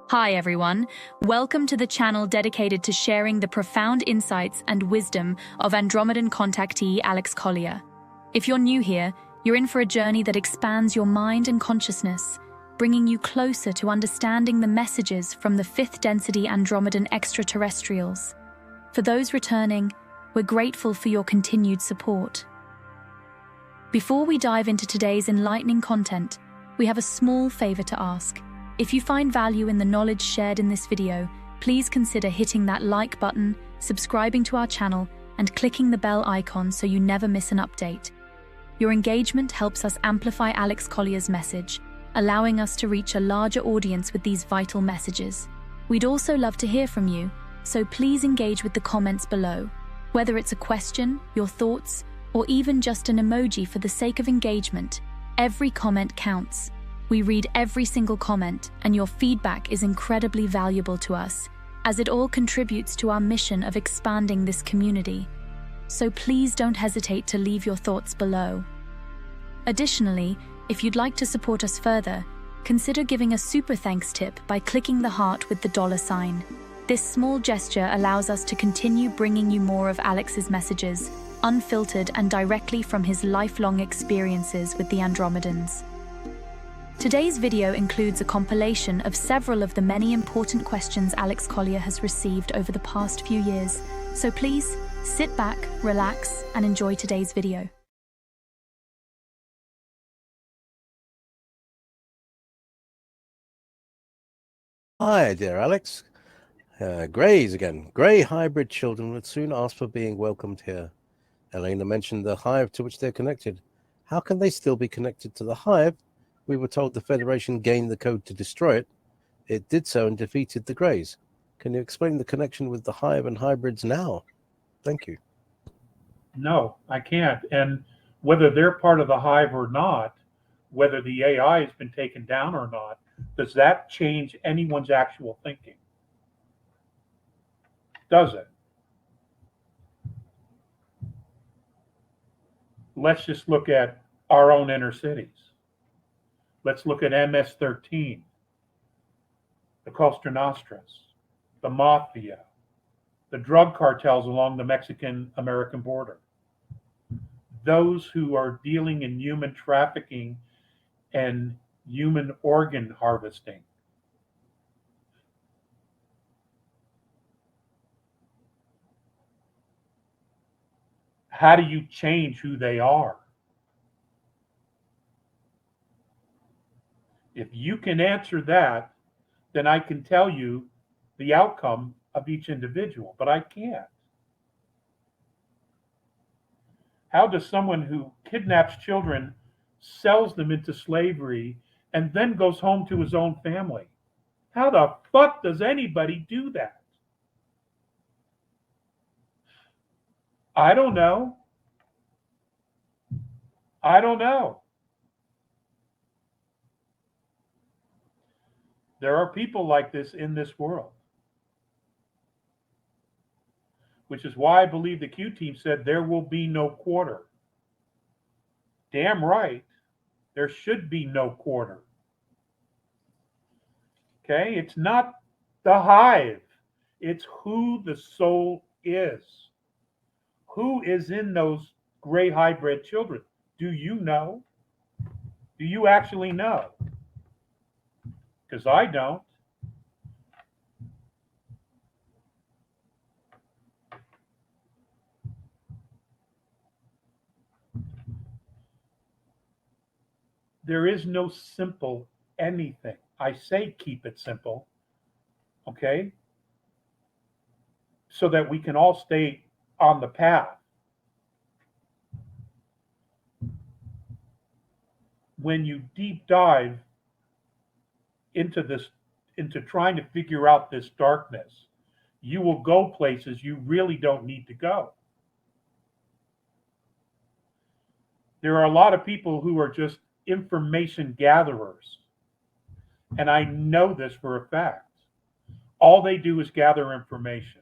Hi everyone, welcome to the channel dedicated to sharing the profound insights and wisdom of Andromedan Contactee Alex Collier. If you're new here, you're in for a journey that expands your mind and consciousness, bringing you closer to understanding the messages from the fifth density Andromedan extraterrestrials. For those returning, we're grateful for your continued support. Before we dive into today's enlightening content, we have a small favor to ask. If you find value in the knowledge shared in this video, please consider hitting that like button, subscribing to our channel, and clicking the bell icon so you never miss an update. Your engagement helps us amplify Alex Collier's message, allowing us to reach a larger audience with these vital messages. We'd also love to hear from you, so please engage with the comments below. Whether it's a question, your thoughts, or even just an emoji for the sake of engagement, every comment counts. We read every single comment, and your feedback is incredibly valuable to us, as it all contributes to our mission of expanding this community. So please don't hesitate to leave your thoughts below. Additionally, if you'd like to support us further, consider giving a super thanks tip by clicking the heart with the $sign. This small gesture allows us to continue bringing you more of Alex's messages, unfiltered and directly from his lifelong experiences with the Andromedans. Today's video includes a compilation of several of the many important questions Alex Collier has received over the past few years, so please sit back, relax, and enjoy today's video. Hi, dear Alex. Greys again. Grey hybrid children would soon ask for being welcomed here. Elena mentioned the hive to which they're connected. How can they still be connected to the hive? We were told the Federation gained the code to destroy it. It did so and defeated the Greys. Can you explain the connection with the hive and hybrids now? Thank you. No, I can't. And whether they're part of the hive or not, whether the AI has been taken down or not, does that change anyone's actual thinking? Does it? Let's just look at our own inner cities. Let's look at MS-13, the Costa Nostras, the Mafia, the drug cartels along the Mexican-American border. Those who are dealing in human trafficking and human organ harvesting. How do you change who they are? If you can answer that, then I can tell you the outcome of each individual, but I can't. How does someone who kidnaps children, sells them into slavery, and then goes home to his own family? How the fuck does anybody do that? I don't know. I don't know. There are people like this in this world, which is why I believe the Q team said there will be no quarter. Damn right, there should be no quarter. Okay, it's not the hive, it's who the soul is. Who is in those gray hybrid children? Do you know? Do you actually know? Because I don't. There is no simple anything. I say keep it simple, okay? So that we can all stay on the path. When you deep dive into this, into trying to figure out this darkness, you will go places you really don't need to go. There are a lot of people who are just information gatherers. And I know this for a fact. All they do is gather information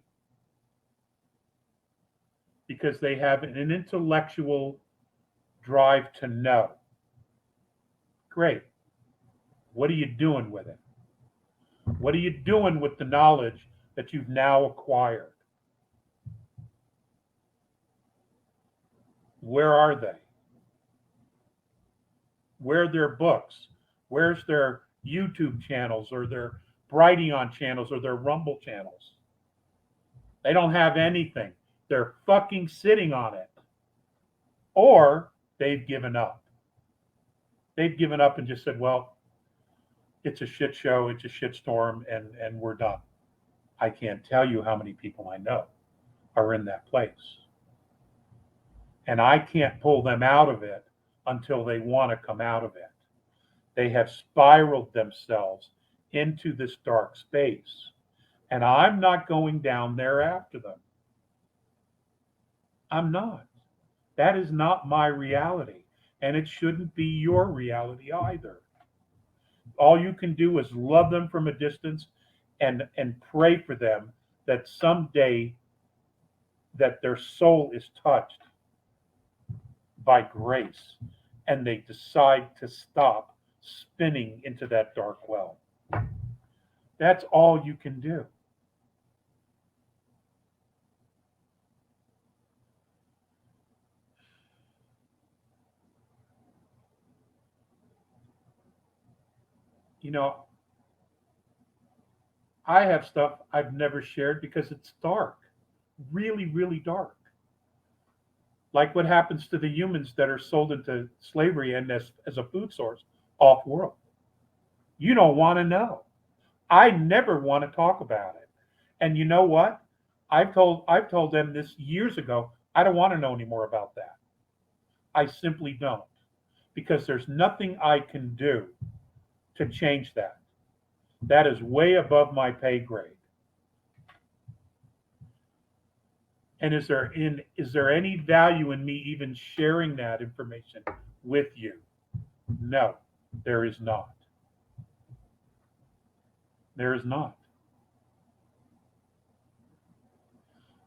because they have an intellectual drive to know. Great. What are you doing with it? What are you doing with the knowledge that you've now acquired? Where are they? Where are their books? Where's their YouTube channels or their Brighteon channels or their Rumble channels? They don't have anything. They're fucking sitting on it. Or they've given up. They've given up and just said, well, it's a shit show, it's a shit storm, and we're done. I can't tell you how many people I know are in that place. And I can't pull them out of it until they want to come out of it. They have spiraled themselves into this dark space. And I'm not going down there after them. I'm not. That is not my reality. And it shouldn't be your reality either. All you can do is love them from a distance and pray for them that someday that their soul is touched by grace and they decide to stop spinning into that dark well. That's all you can do. You know, I have stuff I've never shared because it's dark, really, really dark. Like what happens to the humans that are sold into slavery and as a food source off world. You don't want to know. I never want to talk about it. And you know what? I've told them this years ago. I don't want to know any more about that. I simply don't, because there's nothing I can do to change that. That is way above my pay grade. And is there any value in me even sharing that information with you? No, there is not. There is not.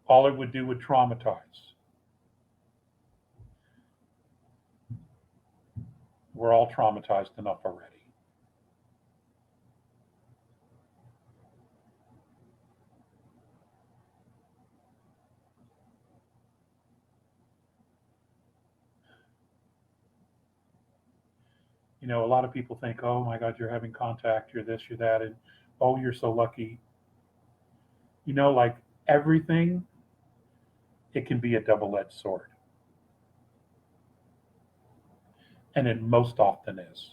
All it would do would traumatize. We're all traumatized enough already. You know, a lot of people think, oh my God, you're having contact, you're this, you're that, and oh, you're so lucky. You know, like everything, it can be a double-edged sword. And it most often is.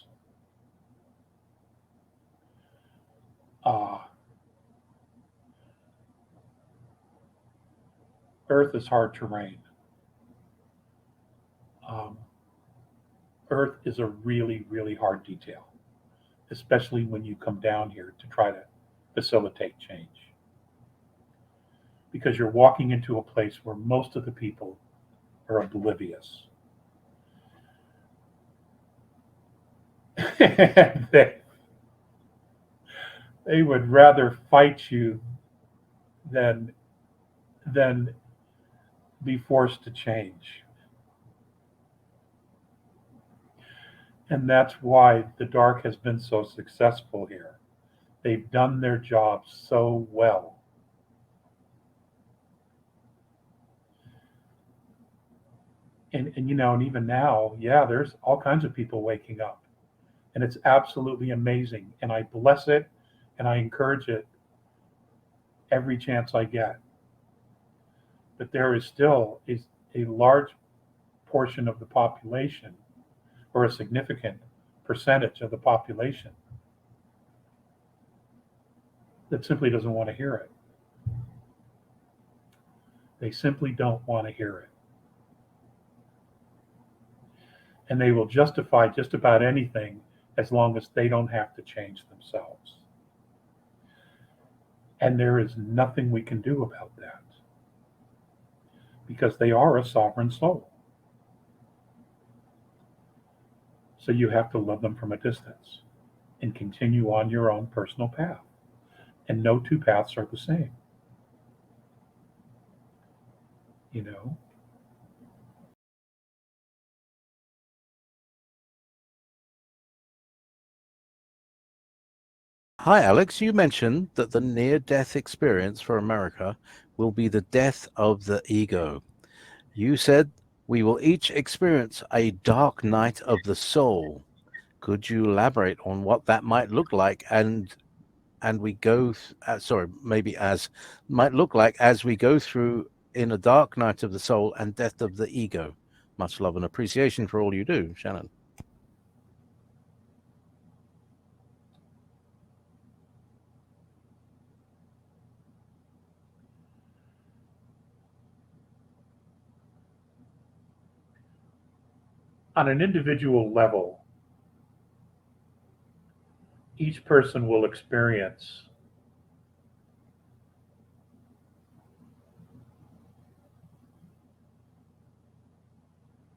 Earth is hard terrain. Um, Earth is a really, really hard detail, especially when you come down here to try to facilitate change. Because you're walking into a place where most of the people are oblivious. they, they would rather fight you than be forced to change. And that's why the dark has been so successful here. They've done their job so well. And you know, and even now, yeah, there's all kinds of people waking up. And it's absolutely amazing. And I bless it and I encourage it every chance I get. But there is still a large portion of the population, or a significant percentage of the population, that simply doesn't want to hear it. They simply don't want to hear it. And they will justify just about anything as long as they don't have to change themselves. And there is nothing we can do about that, because they are a sovereign soul. So you have to love them from a distance and continue on your own personal path. And no two paths are the same. You know? Hi, Alex. You mentioned that the near-death experience for America will be the death of the ego. You said we will each experience a dark night of the soul. Could you elaborate on what that might look like and we go sorry, maybe as might look like as we go through in a dark night of the soul and death of the ego? Much love and appreciation for all you do, Shannon. On an individual level, each person will experience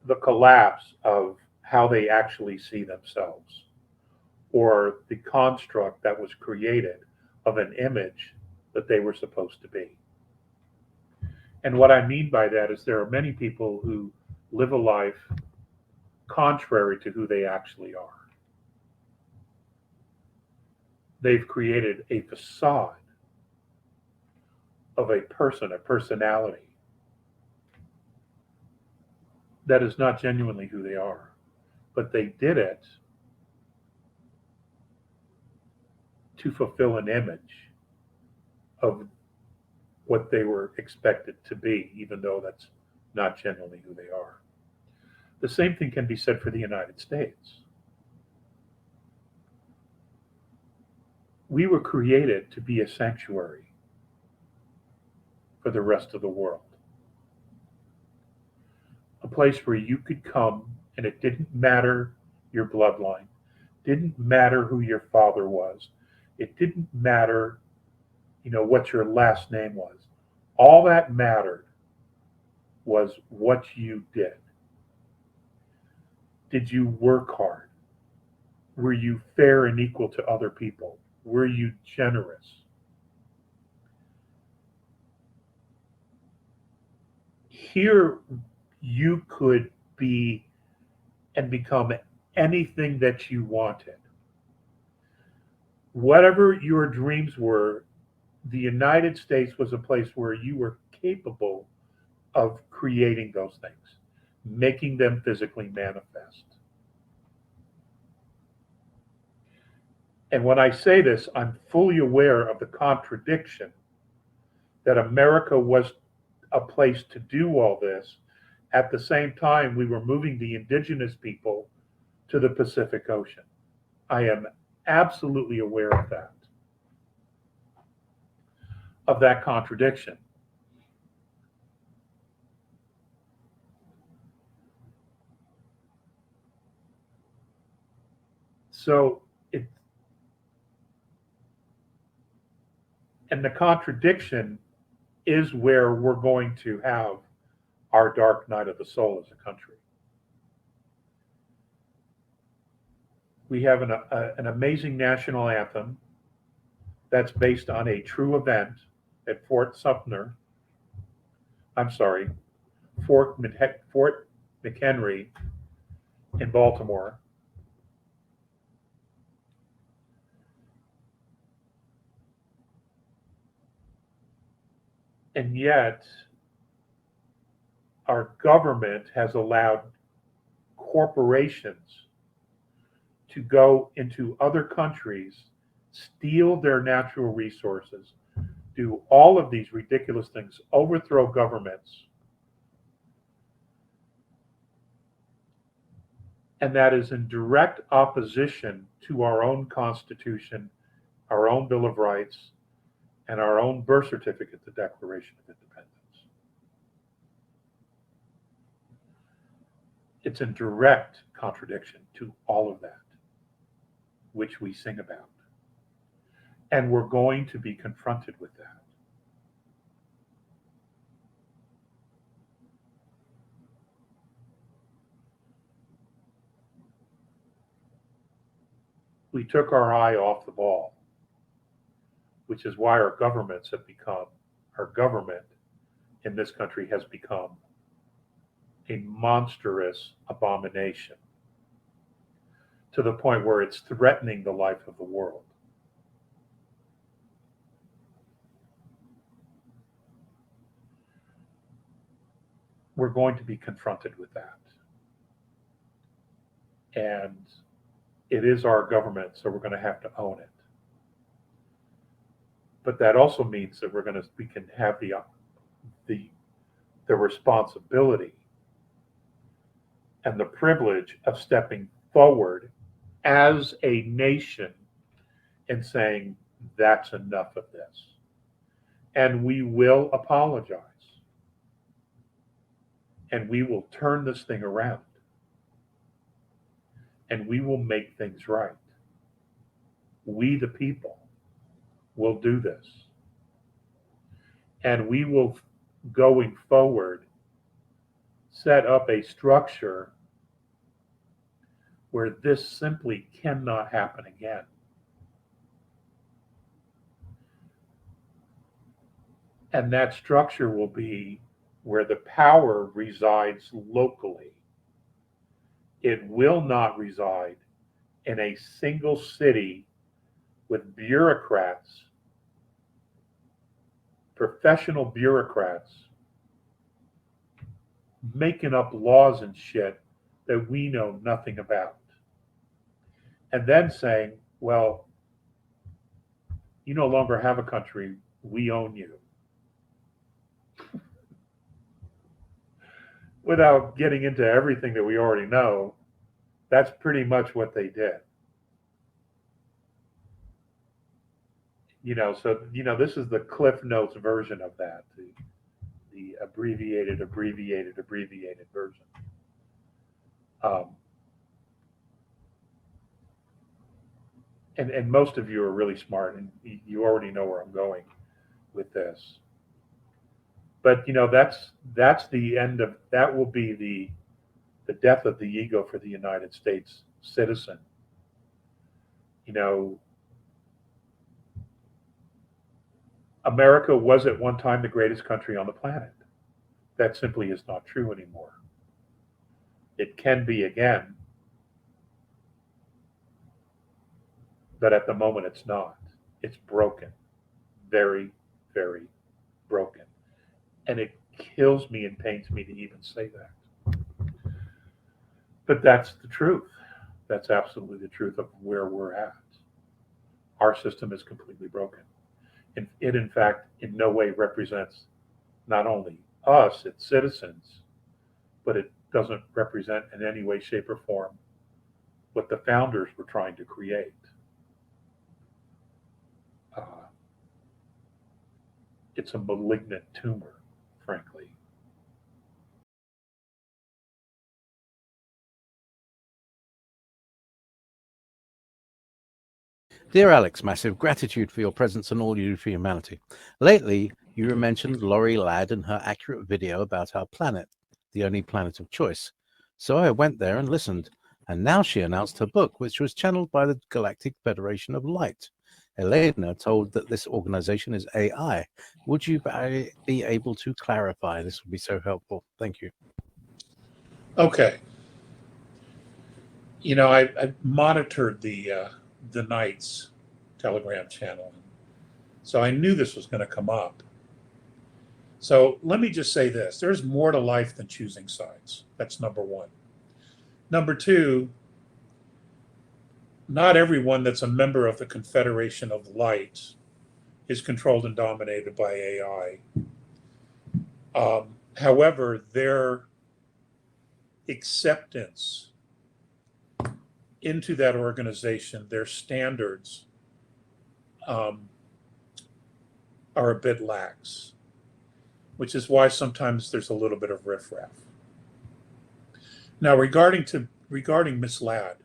the collapse of how they actually see themselves, or the construct that was created of an image that they were supposed to be. And what I mean by that is there are many people who live a life contrary to who they actually are. They've created a facade of a person, a personality, that is not genuinely who they are. But they did it to fulfill an image of what they were expected to be, even though that's not genuinely who they are. The same thing can be said for the United States. We were created to be a sanctuary for the rest of the world. A place where you could come and it didn't matter your bloodline, didn't matter who your father was, it didn't matter, what your last name was. All that mattered was what you did. Did you work hard? Were you fair and equal to other people? Were you generous? Here, you could be and become anything that you wanted. Whatever your dreams were, the United States was a place where you were capable of creating those things, making them physically manifest. And when I say this, I'm fully aware of the contradiction that America was a place to do all this. At the same time, we were moving the indigenous people to the Pacific Ocean. I am absolutely aware of that contradiction. So and the contradiction is where we're going to have our dark night of the soul as a country. We have an amazing national anthem that's based on a true event at Fort McHenry in Baltimore. And yet, our government has allowed corporations to go into other countries, steal their natural resources, do all of these ridiculous things, overthrow governments. And that is in direct opposition to our own Constitution, our own Bill of Rights, and our own birth certificate, the Declaration of Independence. It's in direct contradiction to all of that, which we sing about. And we're going to be confronted with that. We took our eye off the ball, which is why our government in this country has become a monstrous abomination to the point where it's threatening the life of the world. we're going to be confronted with that. And it is our government, so we're going to have to own it. But that also means that we can have the responsibility and the privilege of stepping forward as a nation and saying, that's enough of this. And we will apologize. And we will turn this thing around. And we will make things right. We, the people, will do this. And we will, going forward, set up a structure where this simply cannot happen again. And that structure will be where the power resides locally. It will not reside in a single city with bureaucrats, professional bureaucrats, making up laws and shit that we know nothing about. And then saying, well, you no longer have a country, we own you. Without getting into everything that we already know, that's pretty much what they did. So this is the Cliff Notes version of that, the abbreviated version. And most of you are really smart, and you already know where I'm going with this. But that's the end of that. Will be the death of the ego for the United States citizen. America was at one time the greatest country on the planet. That simply is not true anymore. It can be again, but at the moment it's not. It's broken. Very, very broken. And it kills me and pains me to even say that. But that's the truth. That's absolutely the truth of where we're at. Our system is completely broken. And it, in fact, in no way represents not only us, its citizens, but it doesn't represent in any way, shape, or form what the founders were trying to create. It's a malignant tumor, frankly. Dear Alex, massive gratitude for your presence and all you do for humanity. Lately, you mentioned Laurie Ladd and her accurate video about our planet, the only planet of choice. So I went there and listened, and now she announced her book, which was channeled by the Galactic Federation of Light. Elena told that this organization is AI. Would you be able to clarify? This would be so helpful. Thank you. Okay. I monitored the Knights Telegram channel, so I knew this was going to come up. So let me just say this. There's more to life than choosing sides. That's number one. Number two, not everyone that's a member of the Confederation of Light is controlled and dominated by AI. However, their acceptance into that organization, their standards are a bit lax, which is why sometimes there's a little bit of riffraff. Now, regarding Miss Ladd,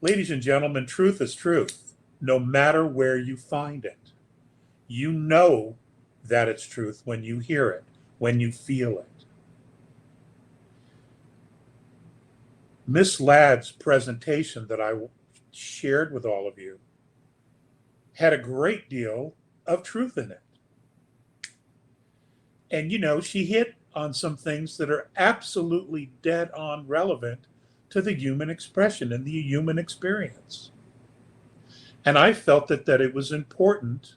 ladies and gentlemen, truth is truth, no matter where you find it. You know that it's truth when you hear it, when you feel it. Miss Ladd's presentation that I shared with all of you had a great deal of truth in it. And, she hit on some things that are absolutely dead on relevant to the human expression and the human experience. And I felt that it was important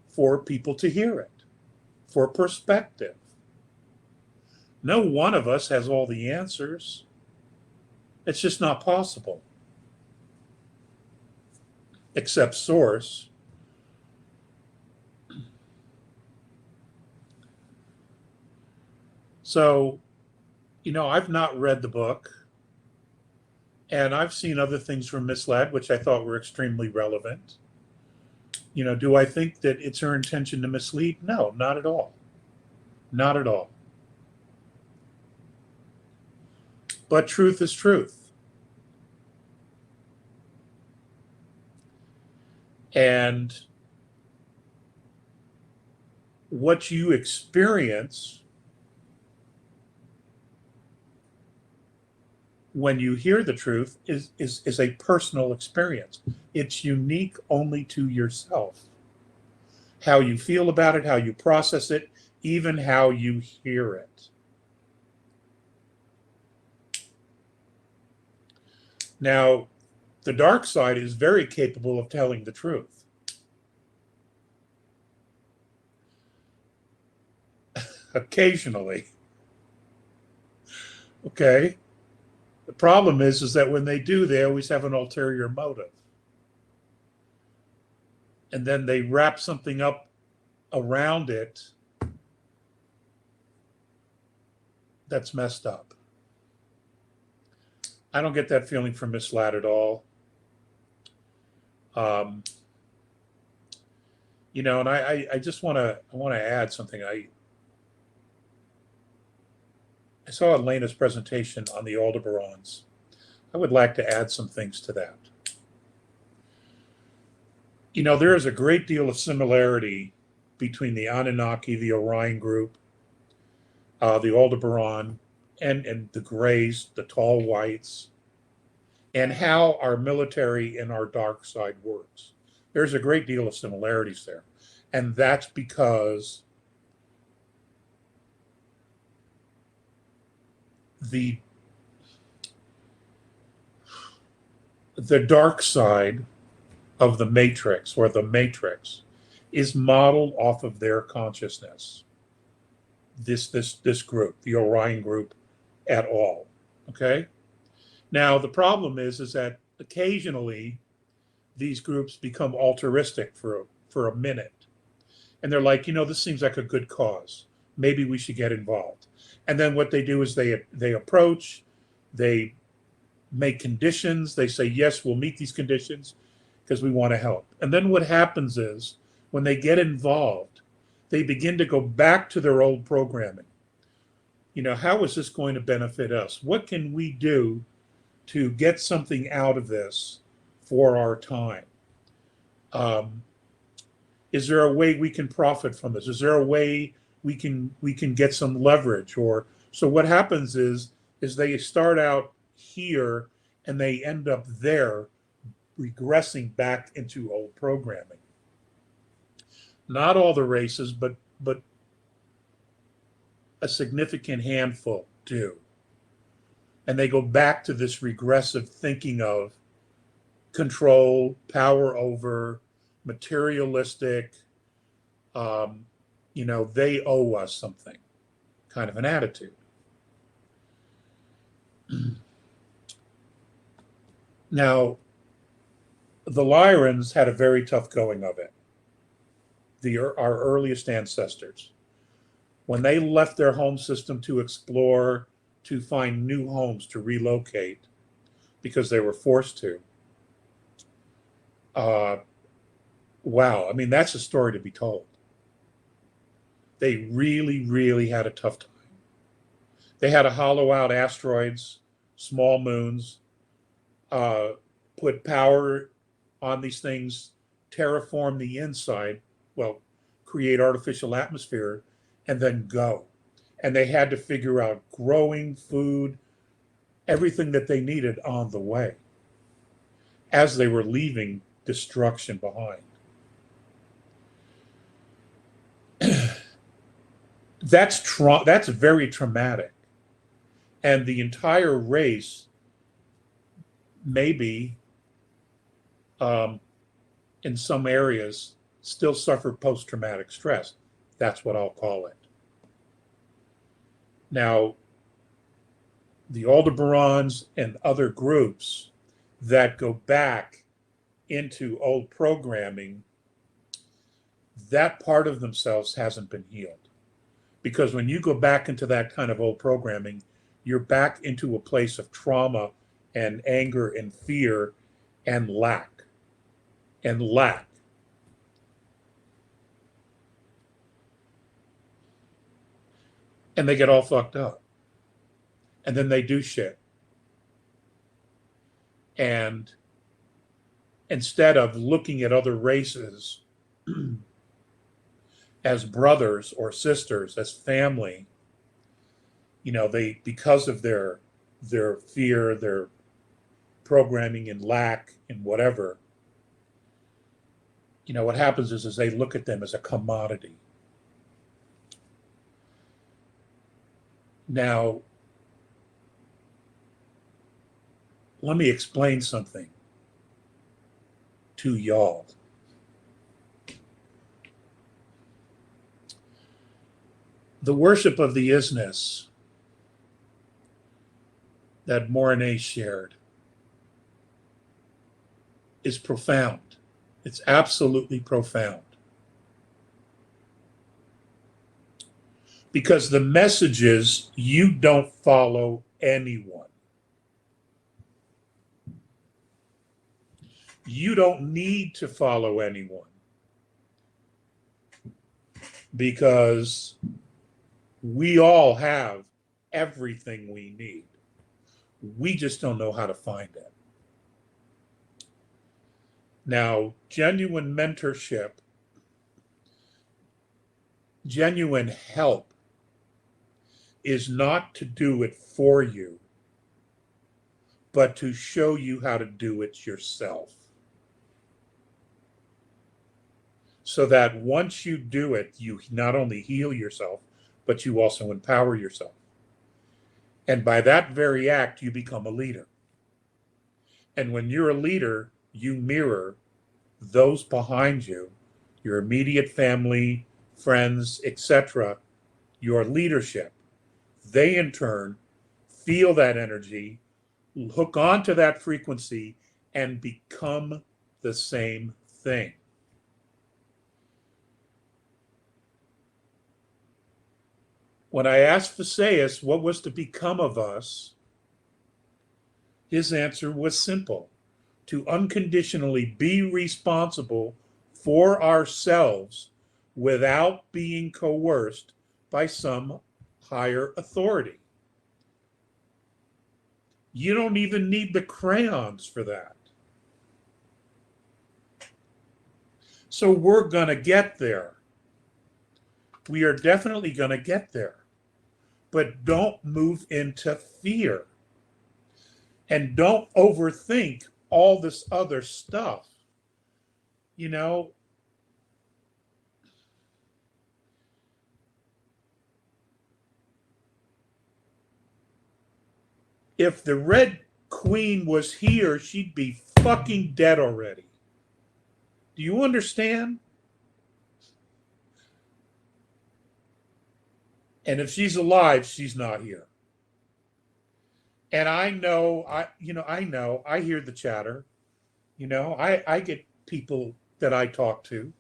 for people to hear it, for perspective. No one of us has all the answers. It's just not possible. Except Source. So, I've not read the book, and I've seen other things from Miss Ladd, which I thought were extremely relevant. Do I think that it's her intention to mislead? No, not at all. Not at all. But truth is truth. And what you experience when you hear the truth is a personal experience. It's unique only to yourself. How you feel about it, how you process it, even how you hear it. Now, the dark side is very capable of telling the truth. Occasionally. Okay? The problem is that when they do, they always have an ulterior motive. And then they wrap something up around it that's messed up. I don't get that feeling from Miss Ladd at all. And I just want to add something. I saw Elena's presentation on the Aldebarans. I would like to add some things to that. There is a great deal of similarity between the Anunnaki, the Orion group, the Aldebaran, and the Greys, the tall whites, and how our military and our dark side works. There's a great deal of similarities there. And that's because the dark side of the matrix, or the matrix, is modeled off of their consciousness. This group, the Orion group, at all. Okay? Now the problem is that occasionally these groups become altruistic for a minute. And they're like, this seems like a good cause. Maybe we should get involved. And then what they do is they approach, they make conditions, they say, yes, we'll meet these conditions because we want to help. And then what happens is when they get involved, they begin to go back to their old programming. How is this going to benefit us? What can we do to get something out of this for our time? Is there a way we can profit from this? Is there a way we can get some leverage? Or so what happens is they start out here and they end up there, regressing back into old programming. Not all the races, but a significant handful do. And they go back to this regressive thinking of control, power over, materialistic, they owe us something, kind of an attitude. Now, the Lyrans had a very tough going of it. Our earliest ancestors, when they left their home system to explore, to find new homes, to relocate, because they were forced to. Wow, I mean, that's a story to be told. They really, really had a tough time. They had to hollow out asteroids, small moons, put power on these things, terraform the inside, create artificial atmosphere, and then go. And they had to figure out growing food, everything that they needed on the way as they were leaving destruction behind. That's very traumatic. And the entire race maybe in some areas still suffer post-traumatic stress. That's what I'll call it. Now, the Aldebarans and other groups that go back into old programming, that part of themselves hasn't been healed. Because when you go back into that kind of old programming, you're back into a place of trauma and anger and fear and lack. And lack. And they get all fucked up. And then they do shit. And instead of looking at other races as brothers or sisters, as family, they, because of their fear, their programming and lack and whatever, what happens is they look at them as a commodity. Now, let me explain something to y'all. The worship of the isness that Mornay shared is profound. It's absolutely profound. Because the message is you don't follow anyone. You don't need to follow anyone. Because we all have everything we need. We just don't know how to find it. Now, genuine mentorship, genuine help is not to do it for you, but to show you how to do it yourself. So that once you do it, you not only heal yourself, but you also empower yourself. And by that very act, you become a leader. And when you're a leader, you mirror those behind you, your immediate family, friends, etc., your leadership. They in turn feel that energy, hook onto that frequency, and become the same thing. When I asked Visayas what was to become of us, his answer was simple: to unconditionally be responsible for ourselves without being coerced by some higher authority. You don't even need the crayons for that. So we're going to get there. We are definitely going to get there. But don't move into fear. And don't overthink all this other stuff. If the Red Queen was here, she'd be fucking dead already. Do you understand? And if she's alive, she's not here. And I know, I hear the chatter. I get people that I talk to.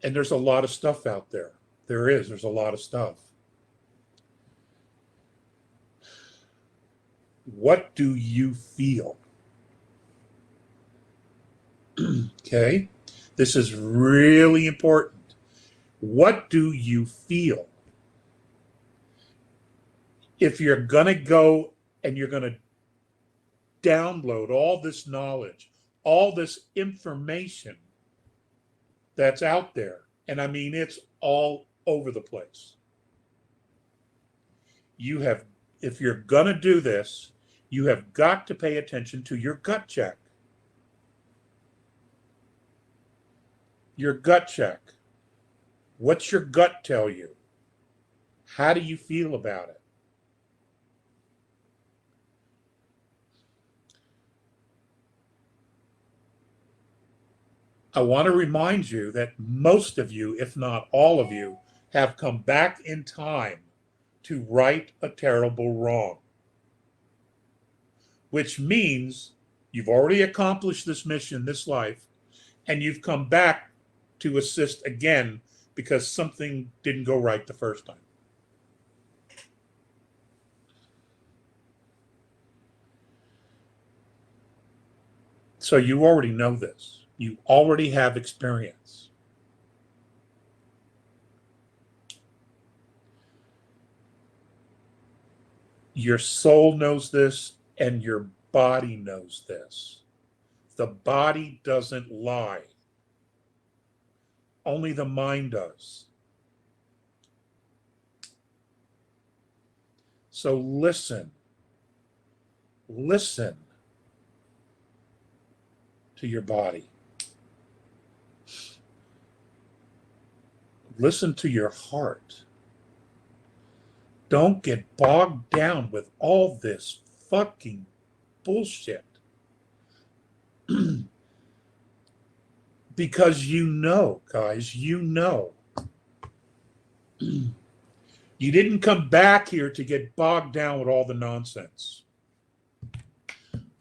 And there's a lot of stuff out there. There's a lot of stuff. What do you feel? Okay? This is really important. What do you feel? If you're going to go and you're going to download all this knowledge, all this information that's out there, and I mean, it's all over the place. If you're going to do this, you have got to pay attention to your gut check. Your gut check. What's your gut tell you? How do you feel about it? I want to remind you that most of you, if not all of you, have come back in time to right a terrible wrong, which means you've already accomplished this mission, this life, and you've come back to assist again because something didn't go right the first time. So you already know this. You already have experience. Your soul knows this, and your body knows this. The body doesn't lie. Only the mind does. So listen. Listen to your body. Listen to your heart. Don't get bogged down with all this fucking bullshit. Because you know, guys, you know. You didn't come back here to get bogged down with all the nonsense.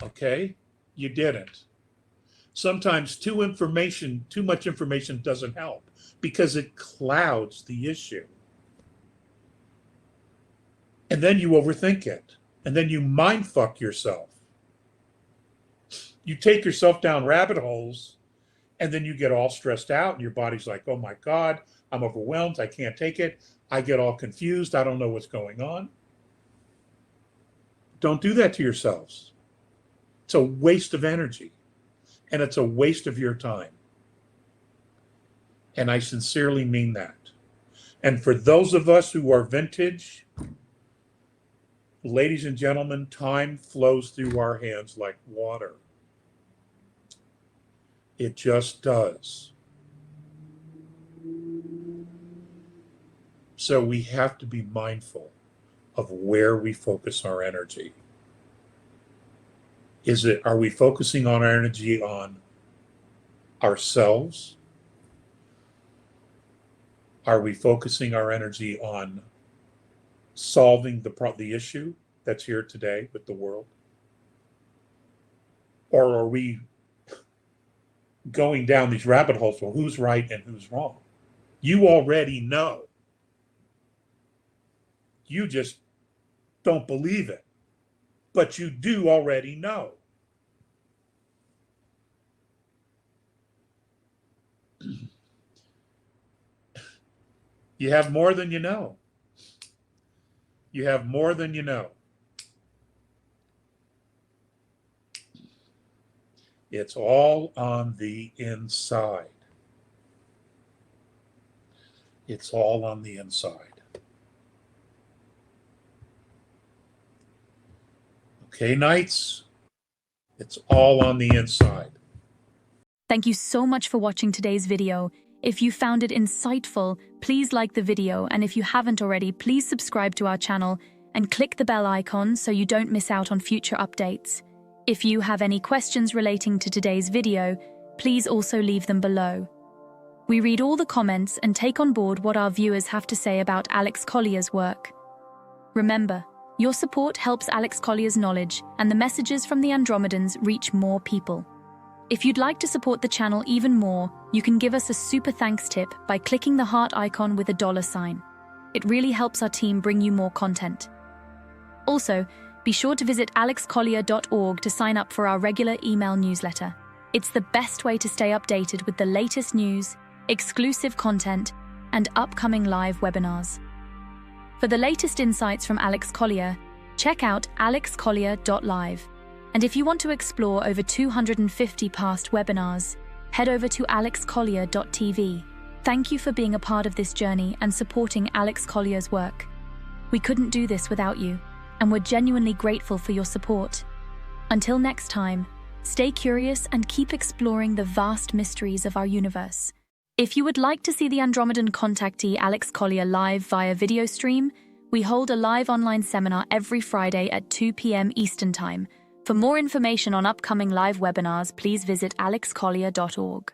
Okay? You didn't. Sometimes too much information doesn't help because it clouds the issue. And then you overthink it. And then you mind fuck yourself. You take yourself down rabbit holes, and then you get all stressed out, and your body's like, oh my God, I'm overwhelmed. I can't take it. I get all confused. I don't know what's going on. Don't do that to yourselves. It's a waste of energy, and it's a waste of your time. And I sincerely mean that. And for those of us who are vintage, ladies and gentlemen, time flows through our hands like water. It just does. So we have to be mindful of where we focus our energy. Are we focusing on our energy on ourselves? Are we focusing our energy on solving the issue that's here today with the world? Or are we going down these rabbit holes? Well, who's right and who's wrong? You already know. You just don't believe it. But you do already know. You have more than you know. You have more than you know. It's all on the inside. It's all on the inside. Okay, Knights? It's all on the inside. Thank you so much for watching today's video. If you found it insightful, please like the video, and if you haven't already, please subscribe to our channel and click the bell icon so you don't miss out on future updates. If you have any questions relating to today's video, please also leave them below. We read all the comments and take on board what our viewers have to say about Alex Collier's work. Remember, your support helps Alex Collier's knowledge and the messages from the Andromedans reach more people. If you'd like to support the channel even more, you can give us a super thanks tip by clicking the heart icon with a $sign. It really helps our team bring you more content. Also, be sure to visit alexcollier.org to sign up for our regular email newsletter. It's the best way to stay updated with the latest news, exclusive content, and upcoming live webinars. For the latest insights from Alex Collier, check out alexcollier.live. And if you want to explore over 250 past webinars, head over to alexcollier.tv. Thank you for being a part of this journey and supporting Alex Collier's work. We couldn't do this without you, and we're genuinely grateful for your support. Until next time, stay curious and keep exploring the vast mysteries of our universe. If you would like to see the Andromedan Contactee Alex Collier live via video stream, we hold a live online seminar every Friday at 2 p.m. Eastern Time. For more information on upcoming live webinars, please visit alexcollier.org.